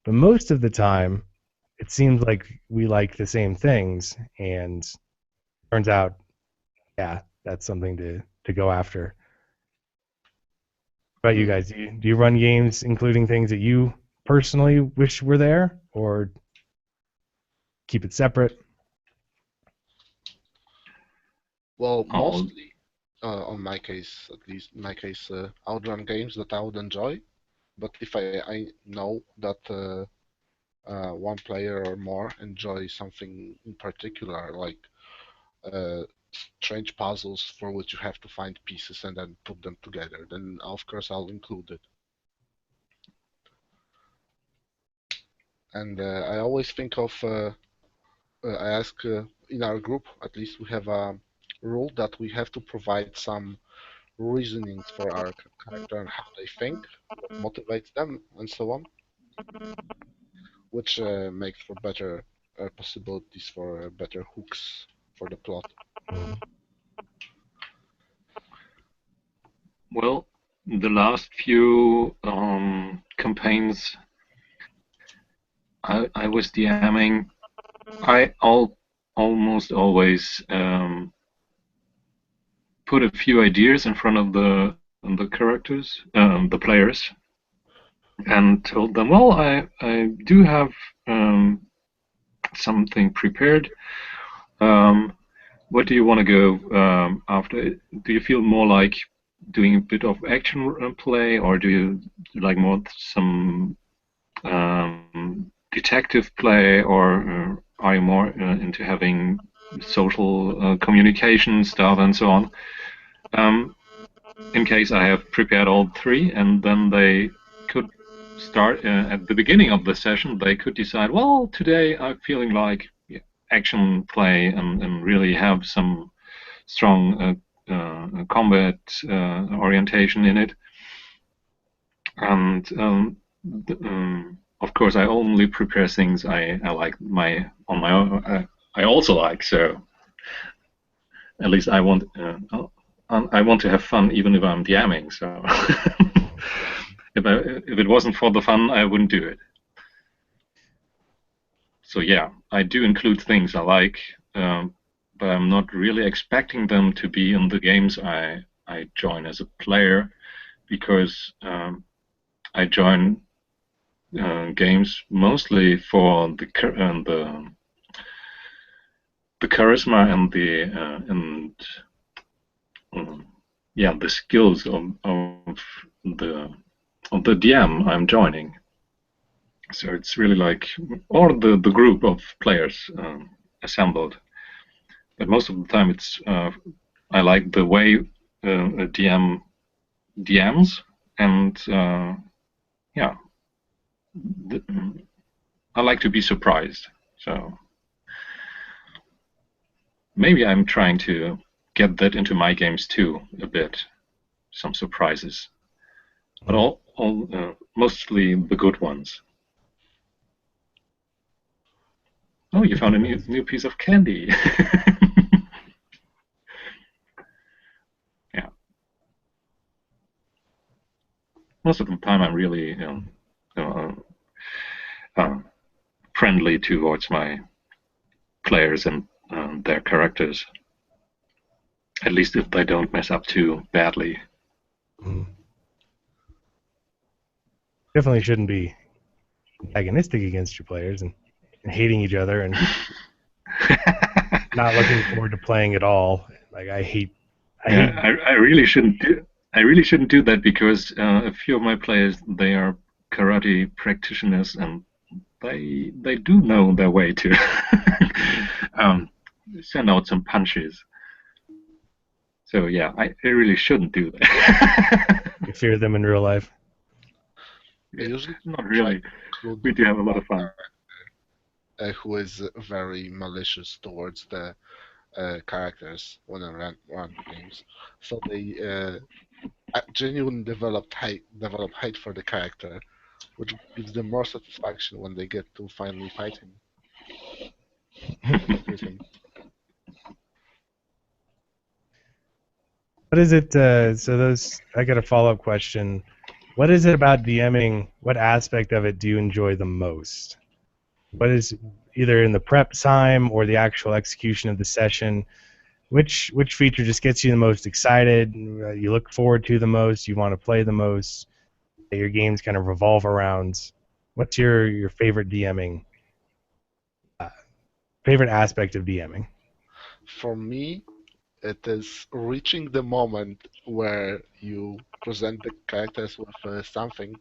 But most of the time, it seems like we like the same things, and turns out, yeah, that's something to go after. What about you guys? Do you run games including things that you personally wish were there, or keep it separate? Well, mostly, on my case, at least in my case, I would run games that I would enjoy. But if I know that one player or more enjoy something in particular, like strange puzzles for which you have to find pieces and then put them together, then of course I'll include it. And I always think of, I ask in our group, at least we have a rule that we have to provide some reasonings for our character and how they think, what motivates them, and so on, which makes for better possibilities for better hooks for the plot. Well, the last few campaigns I was DMing, I almost always put a few ideas in front of the characters, the players, and told them, well, I do have something prepared. What do you want to go after? Do you feel more like doing a bit of action play, or do you like more some detective play, or are you more into having social communication stuff and so on? In case I have prepared all three, and then they could start at the beginning of the session, they could decide, well, today I'm feeling like action play and really have some strong combat orientation in it. And of course, I only prepare things I like on my own. I also like, so at least I want to have fun even if I'm DMing. So if it wasn't for the fun, I wouldn't do it. So yeah, I do include things I like, but I'm not really expecting them to be in the games I join as a player, because I join games mostly for the charisma and the skills of the DM I'm joining. So it's really like, or the group of players assembled. But most of the time, it's I like the way a DM DMs, and yeah, I like to be surprised. So maybe I'm trying to get that into my games too a bit, some surprises, but all mostly the good ones. Oh, you found a new piece of candy. Yeah. Most of the time, I'm really friendly towards my players and their characters. At least if they don't mess up too badly. Definitely shouldn't be antagonistic against your players and hating each other and not looking forward to playing at all. Like I hate. I really shouldn't do. I really shouldn't do that, because a few of my players, they are karate practitioners, and they do know their way to send out some punches. So yeah, I really shouldn't do that. You fear them in real life. Not really. We do have a lot of fun. Who is very malicious towards the characters when I run games, so they genuinely develop hate for the character, which gives them more satisfaction when they get to finally fight him. With him. What is it? I got a follow-up question. What is it about DMing? What aspect of it do you enjoy the most? What is either in the prep time or the actual execution of the session? Which feature just gets you the most excited? You look forward to the most? You want to play the most? That your games kind of revolve around? What's your favorite DMing? Favorite aspect of DMing? For me, it is reaching the moment where you present the characters with something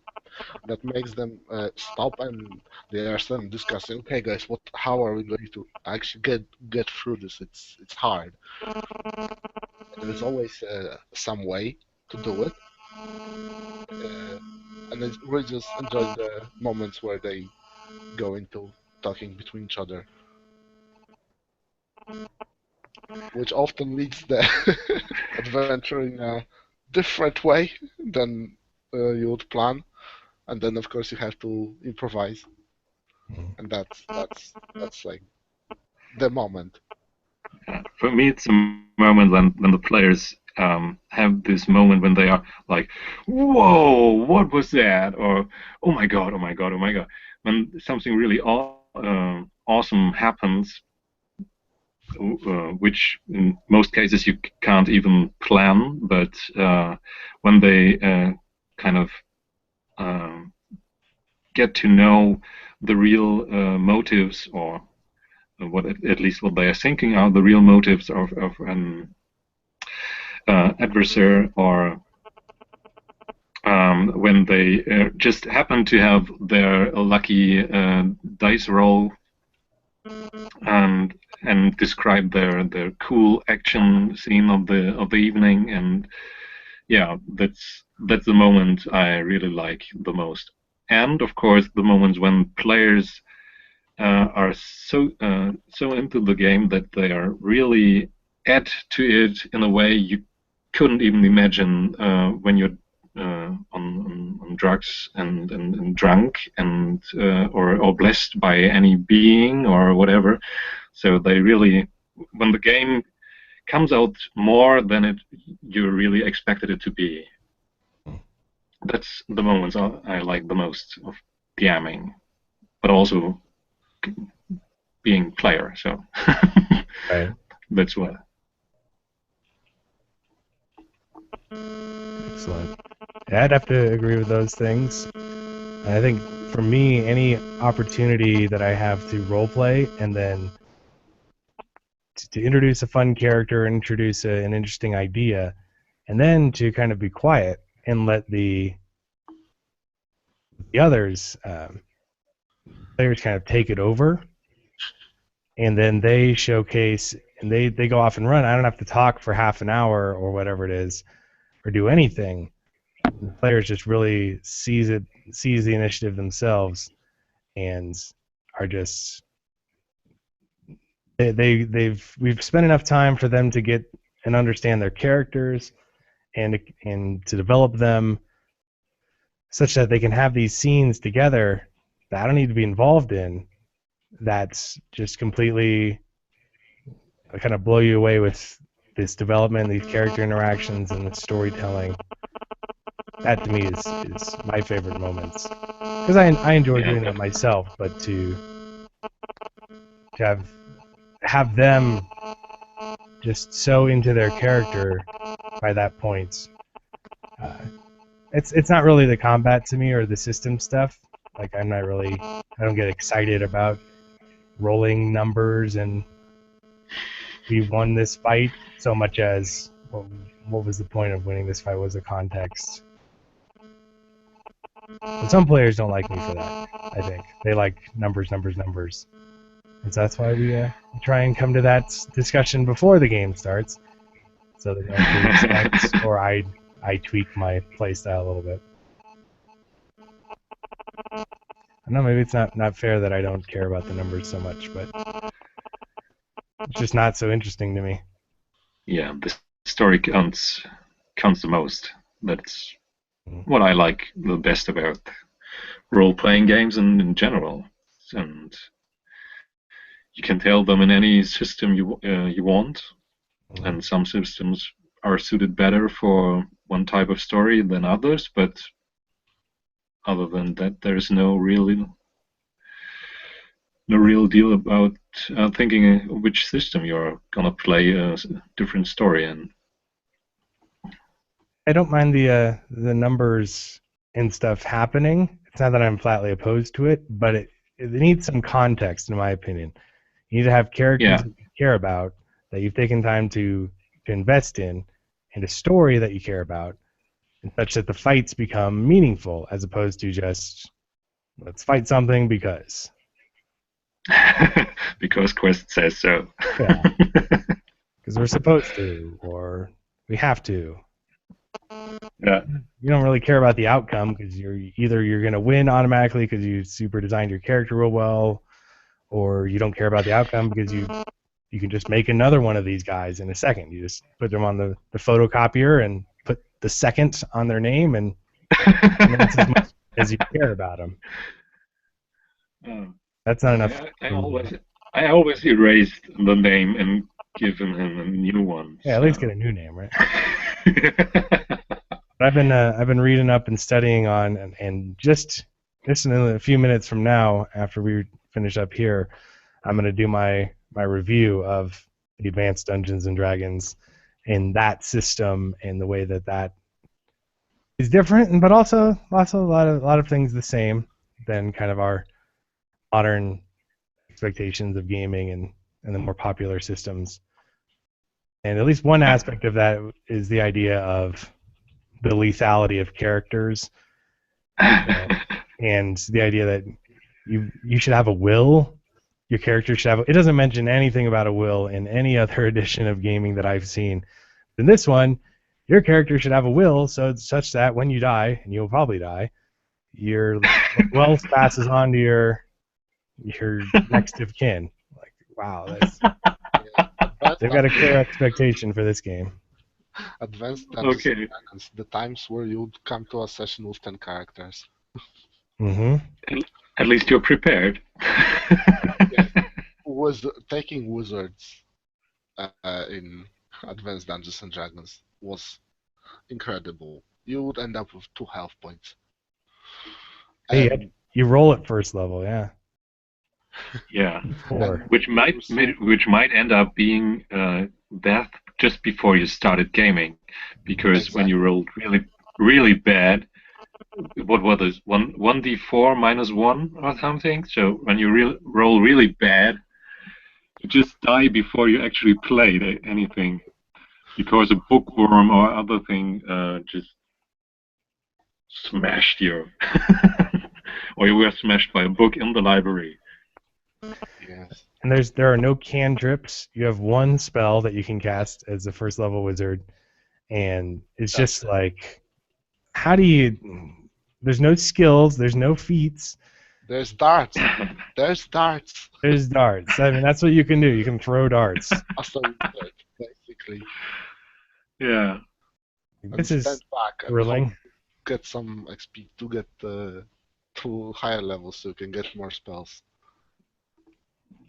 that makes them stop, and they are then discussing, okay guys, how are we going to actually get through this? It's hard. And there's always some way to do it. And I really just enjoy the moments where they go into talking between each other, which often leads the adventure in a different way than you would plan, and then of course you have to improvise, and that's like the moment. For me, it's a moment when the players have this moment when they are like, "Whoa, what was that?" or "Oh my god, oh my god, oh my god!" When something really awesome happens, which in most cases you can't even plan, but when they kind of get to know the real motives, or what at least what they are thinking are the real motives of an adversary, or when they just happen to have their lucky dice roll, and describe their cool action scene of the evening. And yeah, that's the moment I really like the most. And of course, the moments when players are so into the game that they are really add to it in a way you couldn't even imagine when you're on drugs and drunk and or blessed by any being or whatever. So they really, when the game comes out more than you really expected it to be, that's the moments I like the most of DMing, but also being player. So Right. that's what. Excellent. Yeah, I'd have to agree with those things. And I think for me, any opportunity that I have to roleplay and then to introduce a fun character, introduce an interesting idea, and then to kind of be quiet and let the others players kind of take it over, and then they showcase and they go off and run. I don't have to talk for half an hour or whatever it is, or do anything. The players just really seize the initiative themselves, and are just we've spent enough time for them to get and understand their characters and to develop them such that they can have these scenes together that I don't need to be involved in. That's just completely kind of blow you away with this development, these character interactions, and the storytelling. That to me is my favorite moments, because I enjoy doing that myself, but to have them just so into their character by that point. It's not really the combat to me or the system stuff. Like I don't get excited about rolling numbers and we won this fight so much as what was the point of winning this fight was the context. But some players don't like me for that. I think they like numbers. And so that's why we try and come to that discussion before the game starts, so that nobody expects, or I tweak my playstyle a little bit. I know maybe it's not fair that I don't care about the numbers so much, but it's just not so interesting to me. Yeah, the story counts the most. That's what I like the best about role-playing games in general. And you can tell them in any system you want, and some systems are suited better for one type of story than others, but other than that, there's no real deal about thinking which system you're gonna play a different story in. I don't mind the numbers and stuff happening. It's not that I'm flatly opposed to it, but it needs some context, in my opinion. You need to have characters that you care about, that you've taken time to invest in, and a story that you care about, and such that the fights become meaningful, as opposed to just let's fight something because. Because Quest says so. Yeah. Because we're supposed to, or we have to. Yeah. You don't really care about the outcome because you're going to win automatically because you super designed your character real well, or you don't care about the outcome because you can just make another one of these guys in a second. You just put them on the photocopier and put the second on their name, and that's as much as you care about them. That's not enough. I always erased the name and given him a new one. Yeah, at least get a new name, right? I've been reading up and studying on, and just in a few minutes from now, after we finish up here, I'm going to do my review of the Advanced Dungeons and Dragons and that system and the way that is different, but also a lot of things the same. than kind of our modern expectations of gaming and the more popular systems. And at least one aspect of that is the idea of the lethality of characters, and the idea that you should have a will. Your character should have. It doesn't mention anything about a will in any other edition of gaming that I've seen. In this one, your character should have a will, so it's such that when you die, and you'll probably die, your wealth passes on to your next of kin. Like, wow, they've got a clear expectation for this game. Advanced Dungeons Okay. and Dragons, the times where you'd come to a session with 10 characters. Mm-hmm. At least you're prepared. Was taking wizards in Advanced Dungeons and Dragons was incredible. You would end up with 2 health points. Hey, And you roll at first level, yeah. Yeah. 4. Which might end up being death just before you started gaming, because when you rolled really bad, what was this, 1d4 minus 1 or something? So when you roll really bad, you just die before you actually played anything, because a bookworm or other thing just smashed you, or you were smashed by a book in the library. Yes. And there are no cantrips. You have one spell that you can cast as a first level wizard, and it's just like, how do you? There's no skills. There's no feats. There's darts. There's darts. There's darts. I mean, that's what you can do. You can throw darts. Basically. Yeah. This is back thrilling. Get some XP to get to higher levels so you can get more spells.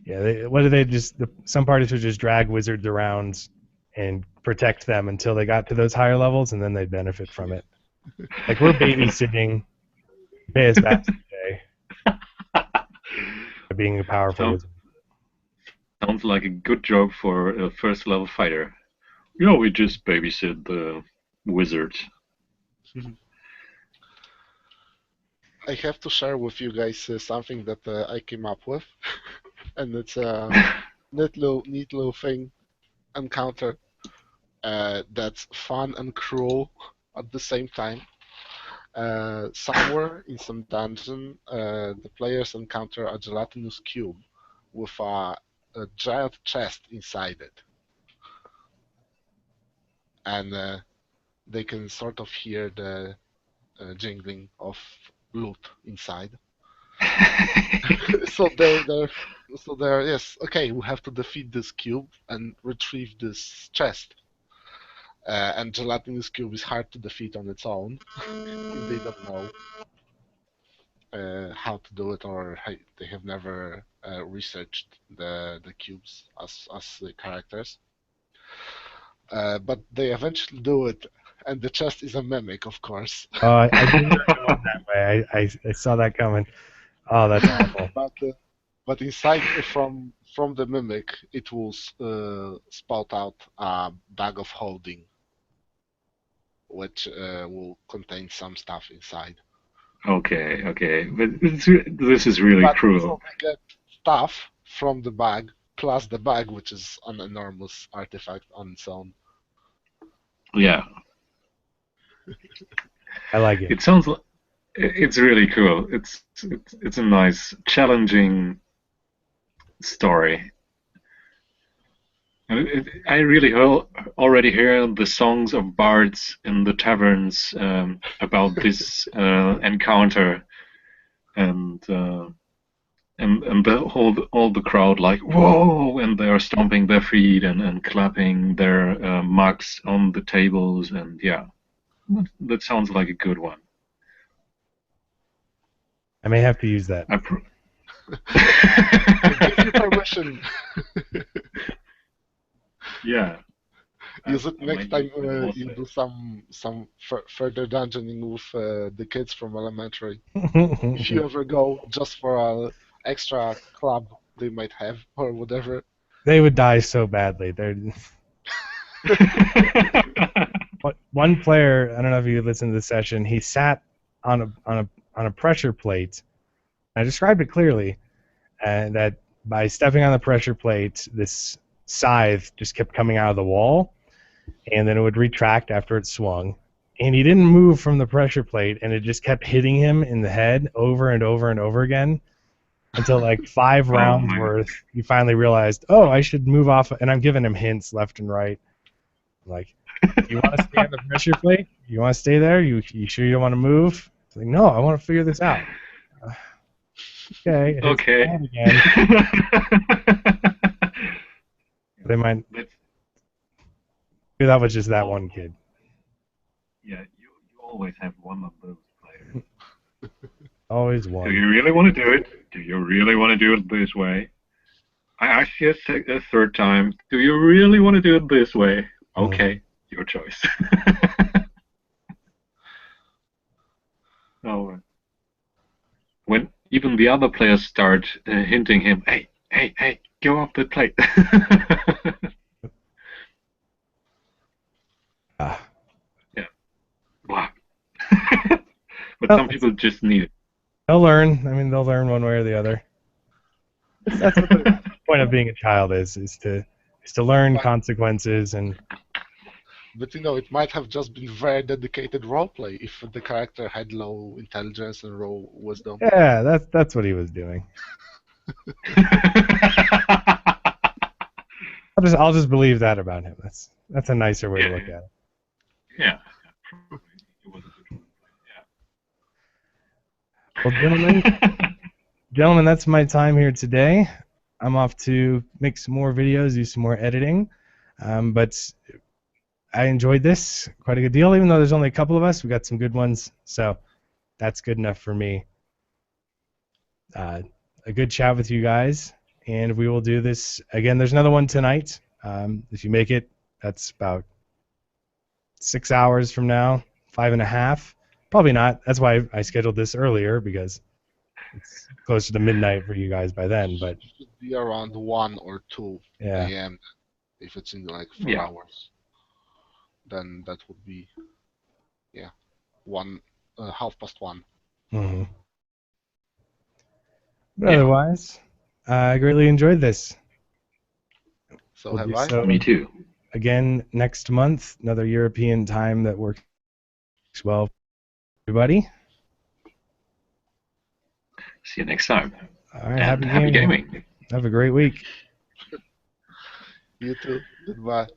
Yeah, what do they just? Some parties would just drag wizards around and protect them until they got to those higher levels, and then they'd benefit from it. Like, we're babysitting. Pay us back today by being a powerful wizard. Sounds like a good job for a first level fighter. Yeah, we just babysit the wizard. I have to share with you guys something that I came up with, and it's a neat little thing, encounter that's fun and cruel at the same time. Somewhere in some dungeon, the players encounter a gelatinous cube with a giant chest inside it, and they can sort of hear the jingling of loot inside. So they're yes, okay, we have to defeat this cube and retrieve this chest. And gelatinous cube is hard to defeat on its own if they don't know how to do it, or they have never researched the cubes as the characters. But they eventually do it, and the chest is a mimic, of course. I didn't know it went that way. I saw that coming. Oh, that's awful. But inside from the mimic, it will spout out a bag of holding, which will contain some stuff inside. Okay, but this is really cruel. So they get stuff from the bag, plus the bag, which is an enormous artifact on its own. Yeah. I like it. It sounds like it's really cool. It's a nice, challenging story. I really already hear the songs of bards in the taverns about this encounter, and all the crowd like, whoa, and they are stomping their feet and clapping their mugs on the tables, and yeah, that sounds like a good one. I may have to use that. Give you permission. Yeah. Use it next time you do some further dungeoning with the kids from elementary. If you ever go just for an extra club they might have or whatever. They would die so badly. One player, I don't know if you listened to the session, he sat on a pressure plate I described it clearly, and that by stepping on the pressure plate, this scythe just kept coming out of the wall, and then it would retract after it swung. And he didn't move from the pressure plate, and it just kept hitting him in the head over and over and over again until like 5 Oh rounds my. worth. He finally realized, oh, I should move off. And I'm giving him hints left and right. I'm like, do you want to stay on the pressure plate? You want to stay there? You sure you don't want to move? It's like, no, I want to figure this out. Okay, it hits Okay. the head again. They might. That's, That was just that one kid. yeah, you always have one of those players. Always Do one. you really want to do it? Do you really want to do it this way? I asked you a third time. Do you really want to do it this way? Okay, your choice. Oh, when even the other players start hinting him, hey, hey, hey, go off the plate. Ah. Yeah. Wow. But Well, some people just need it. they'll learn. I mean, they'll learn one way or the other. That's what the point of being a child is to learn consequences and. But it might have just been very dedicated roleplay if the character had low intelligence and low wisdom. Yeah, that's what he was doing. I'll just believe that about him. That's a nicer way to look at it. Yeah. It was a good Well, one. gentlemen, that's my time here today. I'm off to make some more videos, do some more editing, but I enjoyed this quite a good deal. Even though there's only a couple of us, we got some good ones, so that's good enough for me. A good chat with you guys, and we will do this again. There's another one tonight. If you make it, that's about 6 hours from now, 5.5. Probably not. That's why I scheduled this earlier, because it's closer to midnight for you guys by then. But It should be around 1 or 2 yeah, a.m. If it's in like 4 Yeah. hours. Then that would be, yeah, 1:30. mm-hmm. But Yeah. otherwise, I greatly enjoyed this. So We'll have do I. so Me too. again next month. Another European time that works well for everybody. See you next time. All right, And happy gaming. Have a great week. You too. Goodbye.